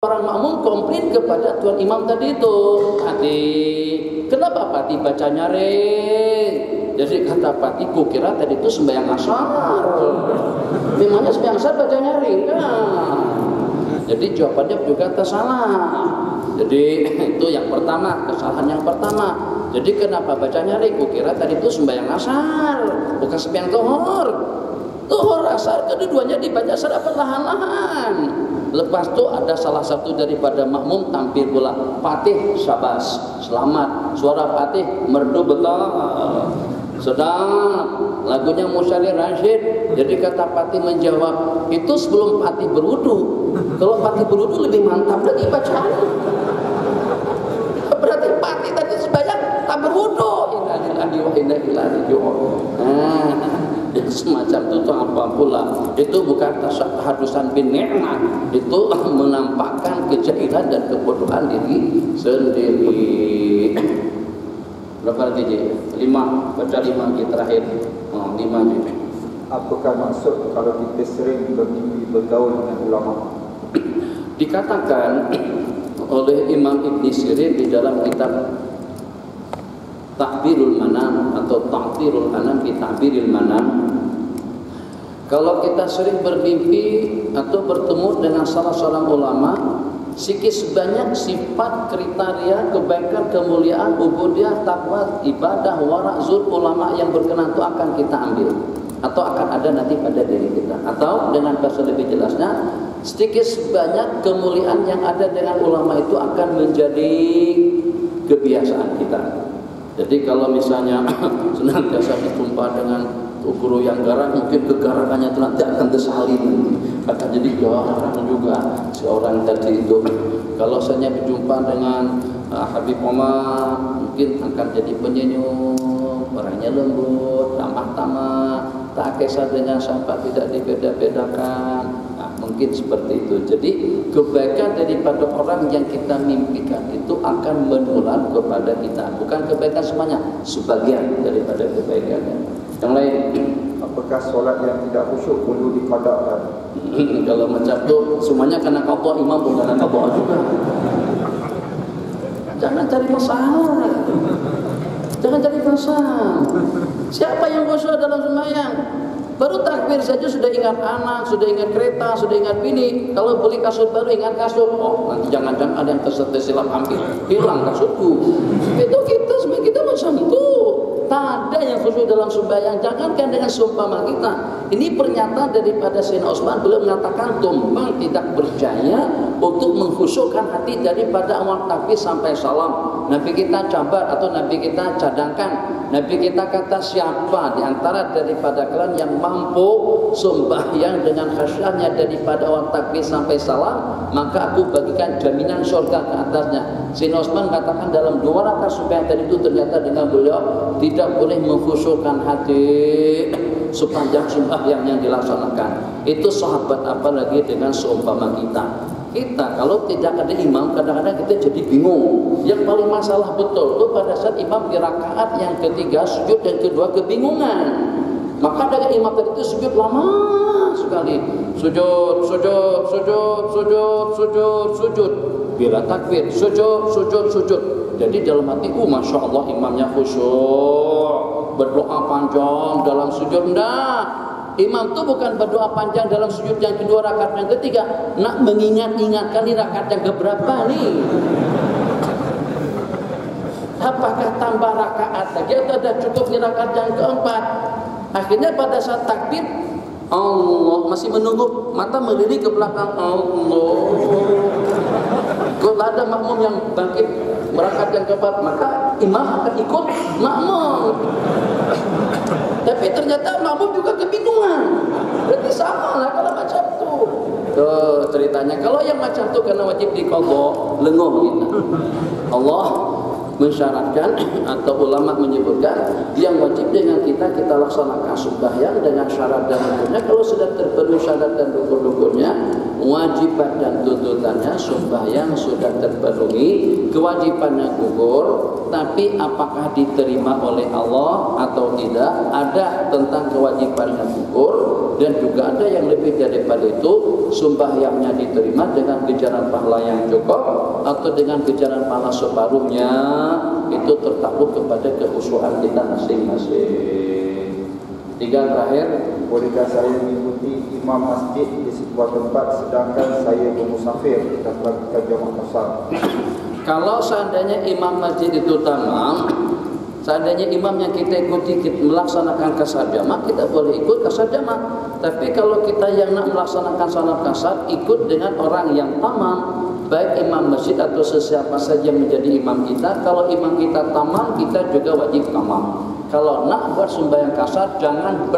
Orang makmum komplain kepada tuan imam tadi itu, Pati, kenapa Pati baca nyaring? Jadi kata Pati, kukira tadi itu sembahyang asar. Memangnya sembahyang asar baca nyaring? Nah, jadi jawabannya juga tersalah. Jadi itu yang pertama, kesalahan yang pertama. Jadi kenapa baca nyaring? Kukira tadi itu sembahyang asar, bukan sembahyang zuhur. Zuhur asar kedua-duanya dibaca secara perlahan-lahan. Lepas itu ada salah satu daripada makmum tampil pula, Fatih syabas, selamat, suara Fatih merdu betul, sedap, lagunya Musyalir Rashid. Jadi kata Fatih menjawab, itu sebelum Fatih berwudu. Kalau Fatih berwudu lebih mantap lagi bacaan. Berarti Fatih tadi sembahyang tak berwudu. Innalillahi wa inna ilaihi raji'un. Semacam itu apa pula? Itu bukan tahadusan bin ni'mah, itu menampakkan kejahilan dan kebodohan diri sendiri. Berapa lagi? 5, baca 5 lagi terakhir. 5 ini. Apakah maksud kalau kita sering bermimpi bergaul dengan ulama? Dikatakan oleh Imam Ibn Sirin di dalam kitab Ta'birul Manam atau Ta'birul Anam fi Ta'biril Manam, kalau kita sering bermimpi atau bertemu dengan salah seorang ulama, sikit sebanyak sifat, kriteria, kebaikan, kemuliaan, ubudiyah, takwa, ibadah, wara', zuhud ulama yang berkenan itu akan kita ambil atau akan ada nanti pada diri kita. Atau dengan bahasa lebih jelasnya, sedikit sebanyak kemuliaan yang ada dengan ulama itu akan menjadi kebiasaan kita. Jadi kalau misalnya senantiasa berjumpa dengan guru yang garang, mungkin kegarakannya itu nanti akan tersalin, akan jadi garang juga si orang tadi itu. Kalau saya berjumpa dengan Habib Omar, mungkin akan jadi penyenyum, orangnya lembut, ramah tamah, tak kisah dengan sahabat tidak dibeda-bedakan. Mungkin seperti itu. Jadi kebaikan daripada orang yang kita mimpikan itu akan menular kepada kita. Bukan kebaikan semuanya, sebagian daripada kebaikannya. Yang lain, apakah solat yang tidak khusyuk perlu diqada'kan? Kalau macam itu semuanya kena qadha, imam pun kena qadha juga. Jangan cari masalah. Jangan cari masalah. Siapa yang khusyuk dalam sembahyang? Baru takbir saja sudah ingat anak, sudah ingat kereta, sudah ingat bini. Kalau beli kasut baru ingat kasut. Oh, nanti jangan-jangan ada yang tersilap hampir hilang kasutku. Itu kita macam itu. Tak ada yang khusyuk dalam sembahyang. Jangankan dengan seumpama kita. Ini pernyataan daripada Sayyidina Utsman, beliau mengatakan tumbang tidak berjaya untuk mengkhusyukkan hati daripada awal takbir sampai salam. Nabi kita cabar atau Nabi kita cadangkan. Nabi kita kata, siapa di antara daripada kalian yang mampu sembahyang dengan khasyatnya daripada awal takbir sampai salam, maka aku bagikan jaminan surga ke atasnya. Sayyidina Utsman katakan dalam 2 rakaat sembahyang tadi itu ternyata dengan beliau tidak boleh mengkhusyukkan hati sepanjang sembahyang yang dilaksanakan. Itu sahabat apalagi dengan seumpama kita. Kita kalau tidak ada imam, kadang-kadang kita jadi bingung. Yang paling masalah betul itu pada saat imam di rakaat yang ketiga sujud dan kedua kebingungan. Maka dengan imam tadi itu sujud lama sekali. Sujud. Bila takbir, sujud. Jadi dalam hati, Masya Allah imamnya khusyuk, berdoa panjang dalam sujud. Enggak. Imam itu bukan berdoa panjang dalam sujud yang kedua, rakaat yang ketiga, nak mengingat-ingatkan di rakaat yang keberapa nih. Apakah tambah rakaat lagi atau ada cukup di rakaat yang keempat? Akhirnya pada saat takbir, Allah masih menunggu, mata melirik ke belakang, Allah. Kalau ada makmum yang bangkit rakaat yang keempat, maka imam akan ikut makmum. Tapi ternyata makmum juga kebingungan. Berarti sama lah kalau macam itu. Tuh ceritanya. Kalau yang macam itu karena wajib diqadha, lenguh kita. Allah mensyaratkan atau ulama menyebutkan yang wajib dengan kita laksanakan sembahyang dengan syarat dan rukunnya. Kalau sudah terpenuhi syarat dan rukun-rukunnya, wajibat dan tuntutannya sembahyang sudah terpenuhi, kewajibannya gugur. Tapi apakah diterima oleh Allah atau tidak, ada tentang kewajibannya gugur, Dan juga ada yang lebih daripada itu, sembahyangnya diterima dengan ganjaran pahala yang cukup atau dengan ganjaran pahala separuhnya. Itu tertakluk kepada kekhusyuan kita masing-masing. Tiga terakhir, bolehkah saya mengikuti imam masjid di sebuah tempat sedangkan saya bermusafir dan melakukan jamak qasar? Kalau seandainya imam masjid itu tamam, seandainya imam yang kita ikuti melaksanakan qasar jamak, kita boleh ikut qasar jamak. Tapi kalau kita yang nak melaksanakan salat qasar, ikut dengan orang yang tamam, baik imam masjid atau sesiapa saja yang menjadi imam kita. Kalau imam kita tamam, kita juga wajib tamam. Kalau nak buat sembahyang qasar, jangan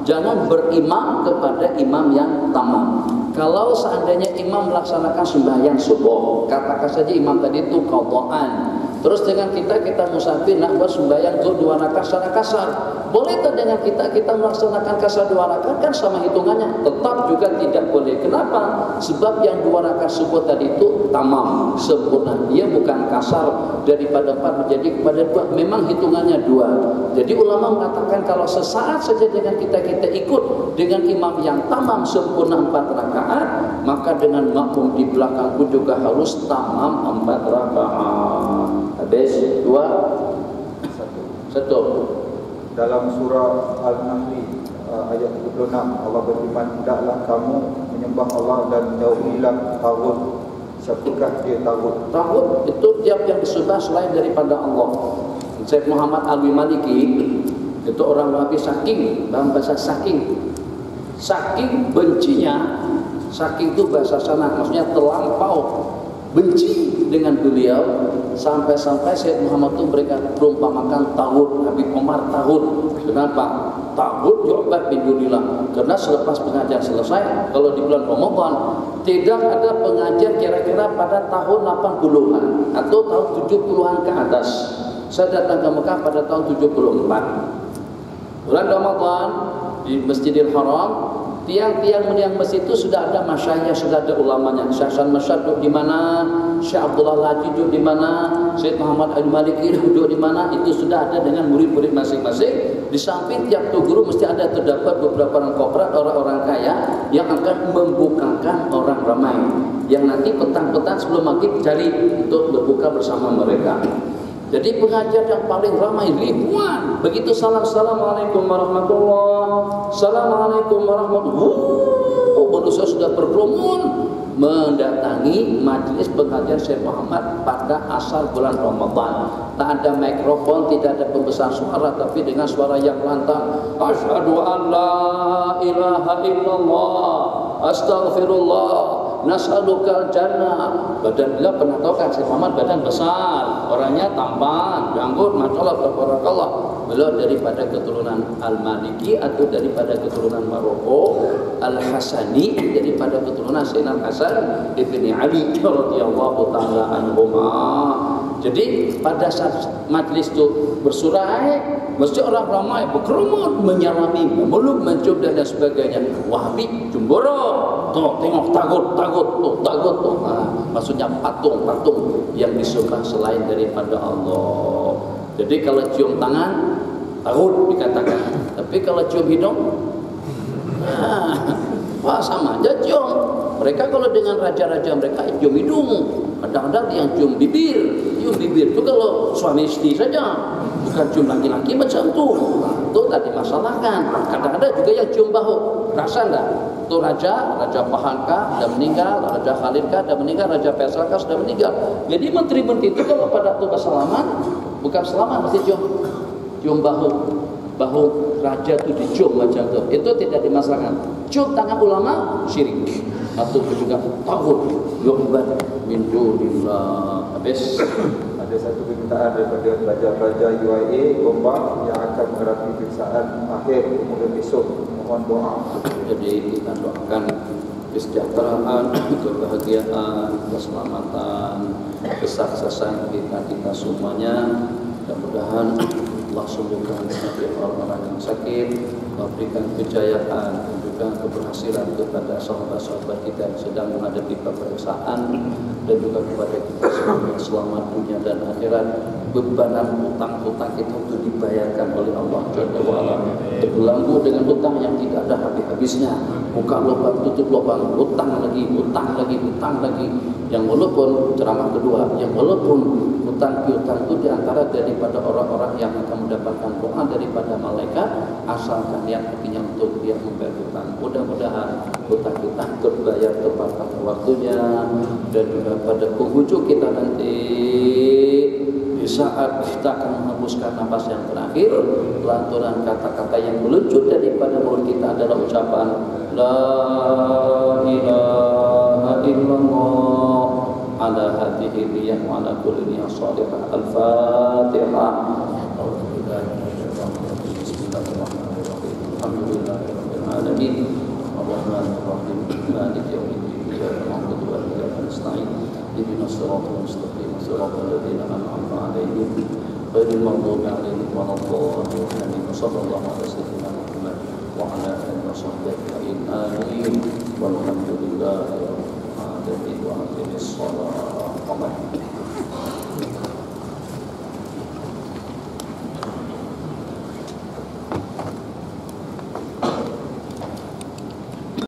jangan berimam kepada imam yang tamam. Kalau seandainya imam melaksanakan sembahyang subuh, katakan saja imam tadi itu qadhaan. Terus dengan kita musafir nak buat sembahyang 2 rakaat secara kasar. Boleh tak dengan kita melaksanakan kasar 2 rakaat, kan sama hitungannya? Tetap juga tidak boleh. Kenapa? Sebab yang 2 rakaat subuh tadi itu tamam, sempurna. Dia bukan kasar daripada 4 menjadi kepada 2. Memang hitungannya 2. Jadi ulama mengatakan kalau sesaat saja dengan kita ikut dengan imam yang tamam sempurna 4 rakaat, maka dengan makmum di belakang pun juga harus tamam 4 rakaat. Habis 2 1. Dalam surah Al-Nahl ayat 26 Allah berfirman, "Hendaklah kamu menyembah Allah dan jauhilah taghut." Siapakah dia taghut? Taghut itu tiap yang disembah selain daripada Allah. Syekh Muhammad Al-Maliki itu orang Wahabi saking, dalam bahasa saking bencinya, saking itu bahasa sana, maksudnya terlampau benci dengan beliau sampai-sampai Syekh Muhammad itu mereka perumpamakan taghut. Habib Omar taghut. Kenapa? Taghut yu'bad bin dunillah. Karena selepas pengajian selesai, kalau di bulan Ramadan tidak ada pengajian kira-kira pada tahun 80-an atau tahun 70-an ke atas. Saya datang ke Mekah pada tahun 74. Bulan Ramadan di Masjidil Haram, tiang-tiang meniang masjid itu sudah ada masyayikh, sudah ada ulamanya. Syekh Hasan Masyad duduk di mana, Syekh Abdullah Laji duduk di mana, Syekh Muhammad Al-Maliki duduk di mana, itu sudah ada dengan murid-murid masing-masing. Di samping tiap tu guru mesti ada terdapat beberapa orang korporat, orang-orang kaya yang akan membukakan orang ramai, yang nanti petang-petang sebelum maghrib cari untuk berbuka bersama mereka. Jadi pengajian yang paling ramai ribuan. Begitu salam, assalamualaikum warahmatullahi, assalamualaikum warahmatullahi. Manusia sudah berkerumun mendatangi majlis pengajian Syekh Muhammad pada asal bulan Ramadan. Tak ada mikrofon, tidak ada pembesar suara, tapi dengan suara yang lantang. Asyhadu an la ilaha illallah, astaghfirullah, nas'alukal jannah. Badan beliau pernah tahu kan Syekh Muhammad badan besar, orangnya tampan, janggut, masyaallah tabarakallah. Beliau daripada keturunan Al-Maliki atau daripada keturunan Maroko, Al-Hasani daripada keturunan Sayyidina Hasan ibni Ali radhiyallahu taala anhuma. Jadi pada saat majlis itu bersurai, mesti orang ramai berkerumun menyalami, memeluk, mencium dan sebagainya. Wahabi Jumboro, tuh tengok tagut tuh. Maksudnya patung yang disembah selain daripada Allah. Jadi kalau cium tangan tagut dikatakan, tapi kalau cium hidung, wah sama aja cium. Mereka kalau dengan raja-raja mereka cium hidung, kadang-kadang yang cium bibir itu kalau suami istri saja, bukan cium laki-laki macam tu. Itu tadi masalahkan. Kadang-kadang juga yang cium bahu, rasa enggak? Itu Raja Pahalka sudah meninggal, Raja Khalidka sudah meninggal, Raja Faisalka sudah meninggal. Jadi menteri-menteri itu kalau pada tu bersalaman, bukan selamat mesti cium bahu raja itu dicium macam tu. Itu tidak dimasalahkan. Cium tangan ulama syirik atau juga taghut yu'bad min dunillah. Habis ada satu permintaan daripada raja UIA Gombak yang akan menghadapi periksaan akhir kemudian besok. Mohon doa. Jadi kita doakan kesejahteraan, kebahagiaan, keselamatan, kesuksesan kita semuanya. Mudah-mudahan Allah sembuhkan orang-orang yang sakit, berikan kejayaan dan juga keberhasilan kepada sahabat-sahabat kita yang sedang menghadapi peperiksaan, dan juga kepada kita semua selamat dunia dan akhirat. Bebanan hutang-hutang kita untuk dibayarkan oleh Allah Jalla wa'ala. Terbelenggu dengan hutang yang tidak ada habis-habisnya. Buka lubang, tutup lubang, hutang lagi, hutang lagi, hutang lagi. Yang walaupun ceramah kedua, yang walaupun hutang piutang itu diantara daripada orang-orang yang akan mendapatkan doa daripada malaikat, asalkan yang hatinya untuk dia membayar hutang. Mudah-mudahan hutang kita terbayar tepat pada waktunya, dan juga pada penghujung kita nanti, di saat kita akan menghembuskan nafas yang terakhir, lantunan kata-kata yang melucut daripada mulut kita adalah ucapan La ilaha illallah ala hadihi niyah wa ala kulli niyah salihah. Al-Fatihah. Bismillahirrahmanirrahim. Alhamdulillahirabbil alamin. Arrahmanir rahim. Maliki yaumiddin. Iyyaka na'budu wa iyyaka nasta'in. Ihdinas siratal mustaqim. Siratal ladzina an'amta 'alaihim ghairil maghdubi 'alaihim waladdallin. Sallallahu alaihi wasallam wa ala alihi wa sahbihi ajma'in. Amin. Walhamdulillahi rabbil alamin. Wa aqimis shalah.